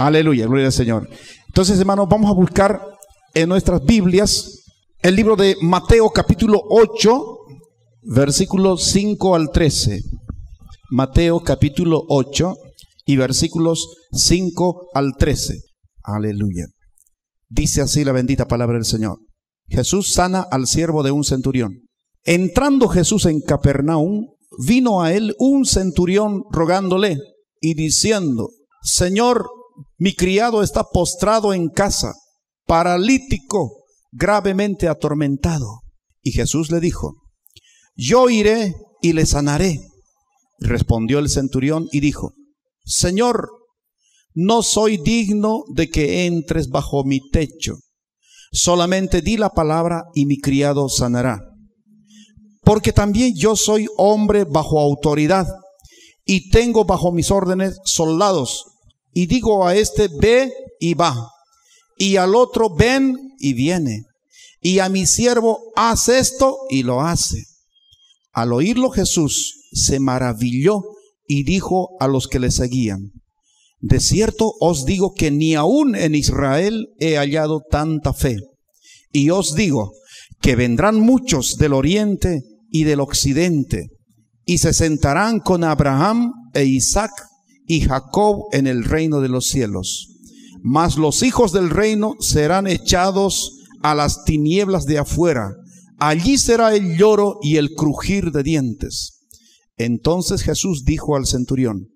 Aleluya, gloria al Señor. Entonces, hermanos, vamos a buscar en nuestras Biblias el libro de Mateo capítulo 8, versículos 5 al 13. Mateo capítulo 8 y versículos 5 al 13. Aleluya. Dice así la bendita palabra del Señor. Jesús sana al siervo de un centurión. Entrando Jesús en Capernaum, vino a él un centurión rogándole y diciendo: Señor, mi criado está postrado en casa, paralítico, gravemente atormentado. Y Jesús le dijo: yo iré y le sanaré. Respondió el centurión y dijo: Señor, no soy digno de que entres bajo mi techo. Solamente di la palabra y mi criado sanará. Porque también yo soy hombre bajo autoridad y tengo bajo mis órdenes soldados. Y digo a este: ve y va, y al otro: ven y viene, y a mi siervo: haz esto, y lo hace. Al oírlo Jesús se maravilló y dijo a los que le seguían: de cierto os digo que ni aún en Israel he hallado tanta fe. Y os digo que vendrán muchos del oriente y del occidente, y se sentarán con Abraham e Isaac y Jacob en el reino de los cielos. Mas los hijos del reino serán echados a las tinieblas de afuera. Allí será el lloro y el crujir de dientes. Entonces Jesús dijo al centurión: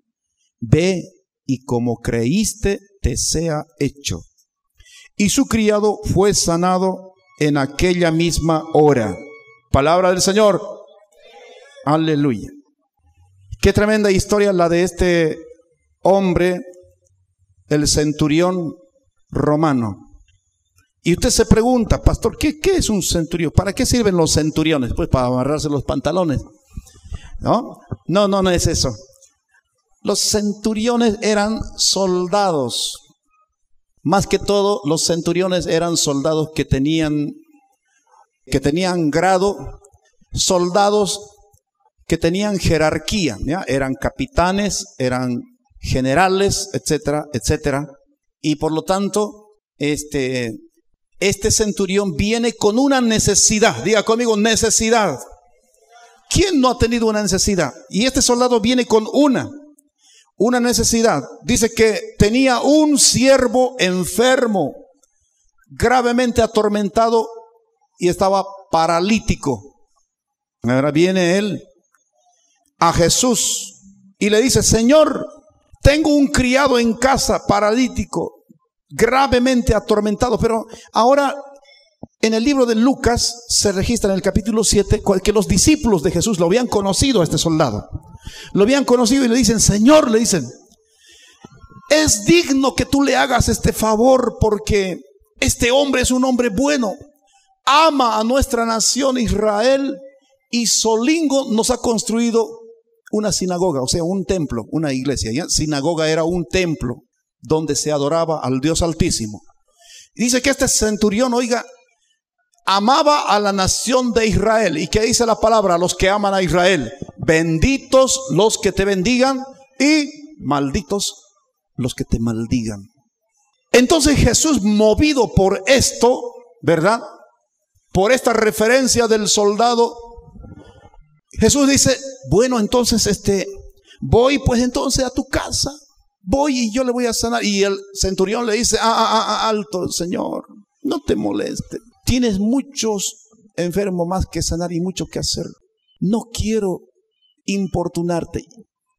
ve y como creíste te sea hecho. Y su criado fue sanado en aquella misma hora. Palabra del Señor. Aleluya. Qué tremenda historia la de este hombre, el centurión romano. Y usted se pregunta: pastor, ¿qué es un centurión? ¿Para qué sirven los centuriones? Pues para amarrarse los pantalones. No es eso. Los centuriones eran soldados. Más que todo, los centuriones eran soldados que tenían grado, soldados que tenían jerarquía, ¿ya? Eran capitanes, eran generales, etcétera, etcétera. Y por lo tanto, este centurión viene con una necesidad. Diga conmigo: necesidad. ¿Quién no ha tenido una necesidad? Y este soldado viene con una necesidad. Dice que tenía un siervo enfermo, gravemente atormentado, y estaba paralítico. Ahora viene él a Jesús y le dice: Señor, tengo un criado en casa paralítico, gravemente atormentado. Pero ahora en el libro de Lucas se registra en el capítulo 7 que los discípulos de Jesús lo habían conocido a este soldado. Lo habían conocido y le dicen: Señor, le dicen, es digno que tú le hagas este favor, porque este hombre es un hombre bueno, ama a nuestra nación Israel, y solingo nos ha construido una sinagoga, o sea, un templo, una iglesia. ¿Ya? Sinagoga era un templo donde se adoraba al Dios Altísimo. Y dice que este centurión, oiga, amaba a la nación de Israel. ¿Y qué dice la palabra? A los que aman a Israel: benditos los que te bendigan y malditos los que te maldigan. Entonces Jesús, movido por esto, ¿verdad?, por esta referencia del soldado, Jesús dice: bueno, entonces voy pues entonces a tu casa, voy y yo le voy a sanar. Y el centurión le dice: alto, Señor, no te molestes. Tienes muchos enfermos más que sanar y mucho que hacer. No quiero importunarte.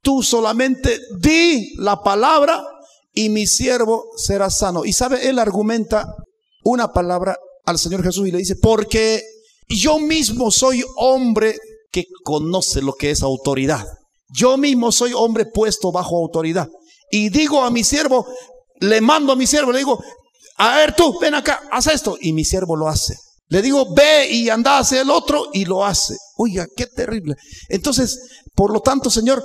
Tú solamente di la palabra y mi siervo será sano. Y sabe, él argumenta una palabra al Señor Jesús y le dice: porque yo mismo soy hombre que conoce lo que es autoridad. Yo mismo soy hombre puesto bajo autoridad. Y digo a mi siervo, le mando a mi siervo, le digo: a ver, tú, ven acá, haz esto. Y mi siervo lo hace. Le digo: ve y anda hacia el otro, y lo hace. Oiga, qué terrible. Entonces, por lo tanto, Señor,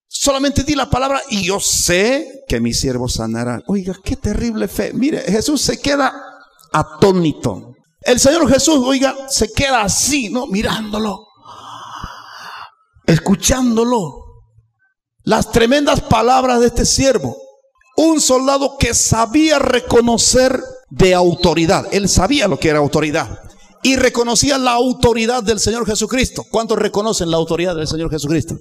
solamente di la palabra y yo sé que mi siervo sanará. Oiga, qué terrible fe. Mire, Jesús se queda atónito. El Señor Jesús, oiga, se queda así, ¿no? Mirándolo, escuchándolo. Las tremendas palabras de este siervo. Un soldado que sabía reconocer de autoridad. Él sabía lo que era autoridad. Y reconocía la autoridad del Señor Jesucristo. ¿Cuántos reconocen la autoridad del Señor Jesucristo?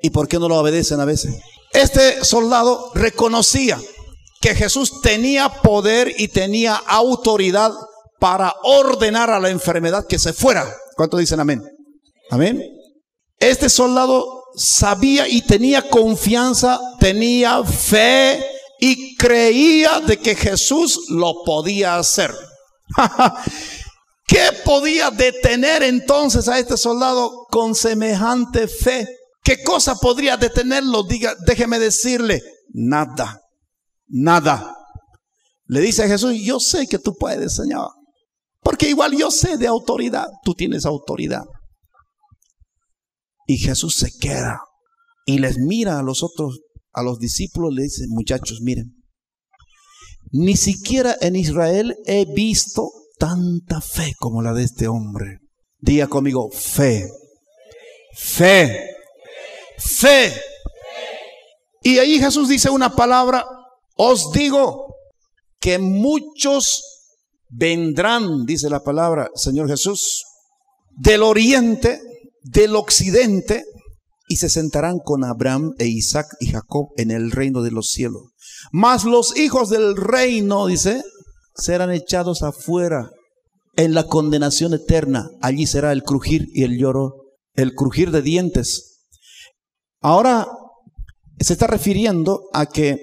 ¿Y por qué no lo obedecen a veces? Este soldado reconocía que Jesús tenía poder y tenía autoridad para ordenar a la enfermedad que se fuera. ¿Cuántos dicen amén? Amén. Este soldado sabía y tenía confianza, tenía fe y creía de que Jesús lo podía hacer. ¿Qué podía detener entonces a este soldado con semejante fe? ¿Qué cosa podría detenerlo? Déjeme decirle, nada, nada. Le dice a Jesús, yo sé que tú puedes, Señor, porque igual yo sé de autoridad, tú tienes autoridad. Y Jesús se queda y les mira a los otros, a los discípulos, le dice, muchachos, miren, ni siquiera en Israel he visto tanta fe como la de este hombre. Diga conmigo, fe, fe, fe. Y ahí Jesús dice una palabra, os digo que muchos vendrán, dice la palabra, Señor Jesús, del oriente, del occidente, y se sentarán con Abraham e Isaac y Jacob en el reino de los cielos. Mas los hijos del reino, dice, serán echados afuera en la condenación eterna. Allí será el crujir y el lloro, el crujir de dientes. Ahora se está refiriendo a que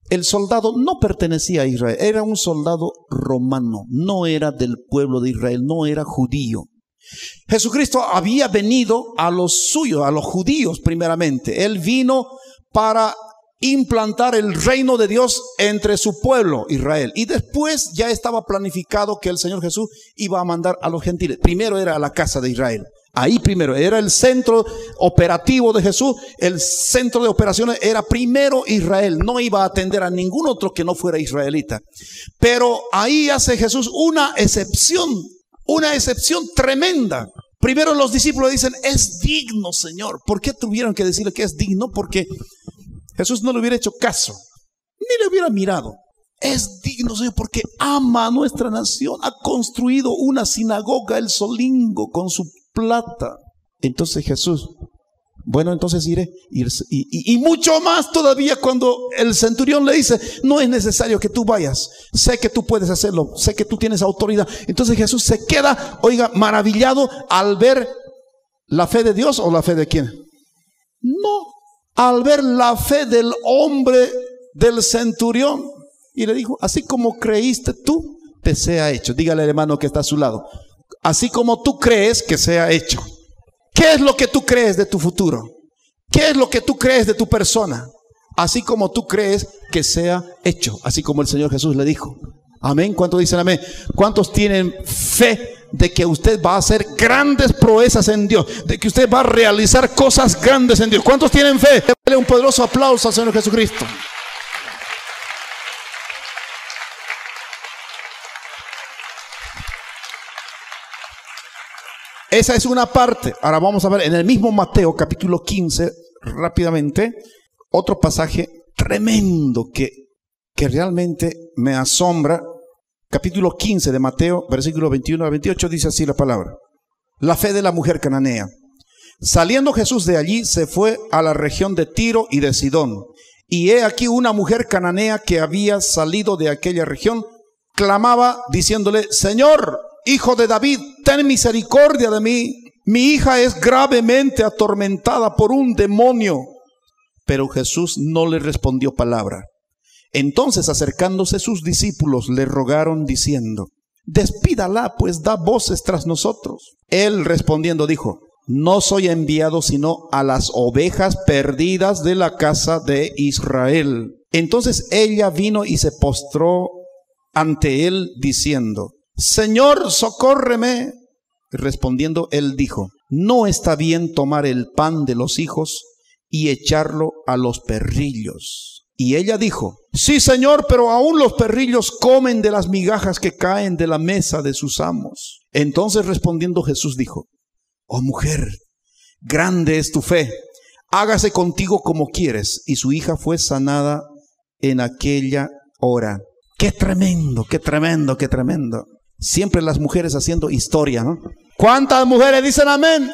el soldado no pertenecía a Israel, era un soldado romano, no era del pueblo de Israel, no era judío. Jesucristo había venido a los suyos, a los judíos primeramente. Él vino para implantar el reino de Dios entre su pueblo Israel, y después ya estaba planificado que el Señor Jesús iba a mandar a los gentiles. Primero era a la casa de Israel. Ahí primero era el centro operativo de Jesús. El centro de operaciones era primero Israel. No iba a atender a ningún otro que no fuera israelita. Pero ahí hace Jesús una excepción tremenda. Primero los discípulos dicen, es digno, Señor. ¿Por qué tuvieron que decirle que es digno? Porque Jesús no le hubiera hecho caso, ni le hubiera mirado. Es digno, Señor, porque ama a nuestra nación. Ha construido una sinagoga el solingo con su plata. Entonces Jesús, bueno, entonces iré. Y mucho más todavía cuando el centurión le dice, no es necesario que tú vayas. Sé que tú puedes hacerlo. Sé que tú tienes autoridad. Entonces Jesús se queda, oiga, maravillado al ver la fe de Dios. ¿O la fe de quién? No, al ver la fe del hombre, del centurión. Y le dijo, así como creíste tú, te sea hecho. Dígale al hermano que está a su lado, así como tú crees, que sea hecho. ¿Qué es lo que tú crees de tu futuro? ¿Qué es lo que tú crees de tu persona? Así como tú crees, que sea hecho. Así como el Señor Jesús le dijo. Amén. ¿Cuántos dicen amén? ¿Cuántos tienen fe de que usted va a hacer grandes proezas en Dios? De que usted va a realizar cosas grandes en Dios. ¿Cuántos tienen fe? Dale un poderoso aplauso al Señor Jesucristo. Esa es una parte. Ahora vamos a ver en el mismo Mateo capítulo 15, rápidamente, otro pasaje tremendo que realmente me asombra. Capítulo 15 de Mateo, versículo 21 a 28, dice así la palabra. La fe de la mujer cananea. Saliendo Jesús de allí, se fue a la región de Tiro y de Sidón. Y he aquí una mujer cananea que había salido de aquella región, clamaba diciéndole, Señor, Hijo de David, ten misericordia de mí. Mi hija es gravemente atormentada por un demonio. Pero Jesús no le respondió palabra. Entonces, acercándose sus discípulos, le rogaron diciendo, despídala, pues da voces tras nosotros. Él respondiendo dijo, no soy enviado sino a las ovejas perdidas de la casa de Israel. Entonces ella vino y se postró ante él diciendo, Señor, socórreme. Respondiendo él dijo, no está bien tomar el pan de los hijos y echarlo a los perrillos. Y ella dijo, sí, Señor, pero aún los perrillos comen de las migajas que caen de la mesa de sus amos. Entonces respondiendo Jesús dijo, oh mujer, grande es tu fe, hágase contigo como quieres. Y su hija fue sanada en aquella hora. Qué tremendo, qué tremendo, qué tremendo. Siempre las mujeres haciendo historia, ¿no? ¿Cuántas mujeres dicen amén?